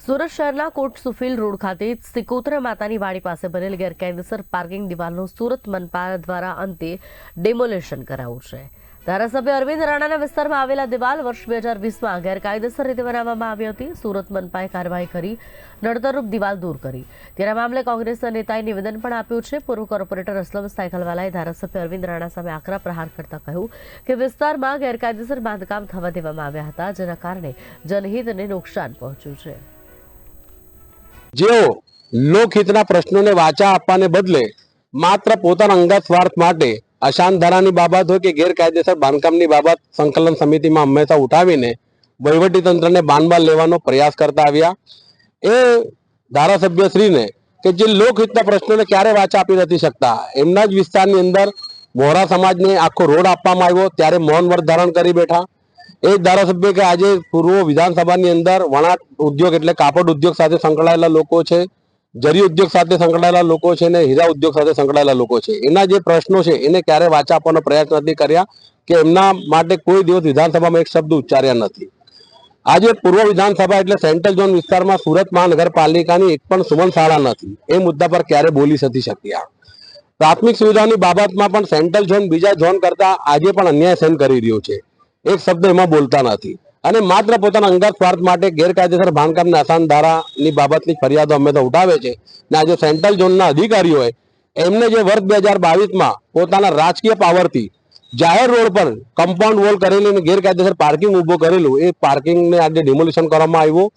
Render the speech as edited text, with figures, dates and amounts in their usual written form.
સુરત શહેરના કોટ સુફીલ રોડ ખાતે સિકોતરા માતાની વાડી પાસે બનેલ ગેરકાયદેસર પાર્કિંગ દિવાલનું સુરત મનપા દ્વારા અંતે ડેમોલેશન કરાયું છે। ધારાસભ્ય અરવિંદ રાણાના વિસ્તારમાં આવેલા દિવાલ વર્ષ 2020માં ગેરકાયદેસર રીતે બનાવવામાં આવી હતી। સુરત મનપાએ કાર્યવાહી કરી નડતરરૂપ દિવાલ દૂર કરી। તેના મામલે કોંગ્રેસના નેતાએ નિવેદન પણ આપ્યું છે। પૂર્વ કોર્પોરેટર અસલમ સાયકલવાલાએ ધારાસભ્ય અરવિંદ રાણા સામે આકરા પ્રહાર કરતા કહ્યું કે વિસ્તારમાં ગેરકાયદેસર બાંધકામ થવા દેવામાં આવ્યા હતા, જેના કારણે જનહિતને નુકસાન પહોંચ્યું છે। જેઓ લોકહિતના પ્રશ્નોને વાચા આપવાને બદલે માત્ર પોતાના અંગત સ્વાર્થ માટે અશાંત ધારાની બાબત હોય કે ગેરકાયદેસર બાંધકામની બાબત સંકલન સમિતિમાં હંમેશા ઉઠાવીને વહીવટીતંત્રને બાનબાલ લેવાનો પ્રયાસ કરતા આવ્યા। એ ધારાસભ્યશ્રીને કે જે લોકહિતના પ્રશ્નોને ક્યારે વાચા આપી નથી શકતા, એમના જ વિસ્તારની અંદર વોરા સમાજને આખો રોડ આપવામાં આવ્યો ત્યારે મૌન વ્રત ધારણ કરી બેઠા। એ ધારાસભ્ય કે આજે પૂર્વ વિધાનસભાની અંદર વણાટ ઉદ્યોગ એટલે કાપડ ઉદ્યોગ સાથે સંકળાયેલા લોકો છે, જરી ઉદ્યોગ સાથે સંકળાયેલા લોકો છે ને હીરા ઉદ્યોગ સાથે સંકળાયેલા લોકો છે, એના જે પ્રશ્નો છે એને ક્યારે વાચા આપવાનો પ્રયાસ નથી કર્યા કે એમના માટે કોઈ દિવસ વિધાનસભામાં એક શબ્દ ઉચ્ચાર્યા નથી। આજે પૂર્વ વિધાનસભા એટલે સેન્ટ્રલ ઝોન વિસ્તારમાં સુરત મહાનગરપાલિકાની એક પણ સુમન શાળા નથી, એ મુદ્દા પર ક્યારે બોલી નથી શક્યા। પ્રાથમિક સુવિધાની બાબતમાં પણ સેન્ટ્રલ ઝોન બીજા ઝોન કરતા આજે પણ અન્યાય સહન કરી રહ્યો છે, એક શબ્દ એમાં બોલતા નથી અને માત્ર પોતાના અંગત સ્વાર્થ માટે ગેરકાયદેસર બાંધકામના અશાંત ધારાની બાબતની ફરિયાદો અમે તો ઉઠાવે છે ને આજે સેન્ટ્રલ ઝોનના અધિકારીઓએ એમને જે વર્ષ 2022માં પોતાના રાજકીય પાવરથી જાહેર રોડ પર કમ્પાઉન્ડ વોલ કરેલી ગેરકાયદેસર પાર્કિંગ ઊભો કરેલું, એ પાર્કિંગને આજે ડિમોલિશન કરવામાં આવ્યું।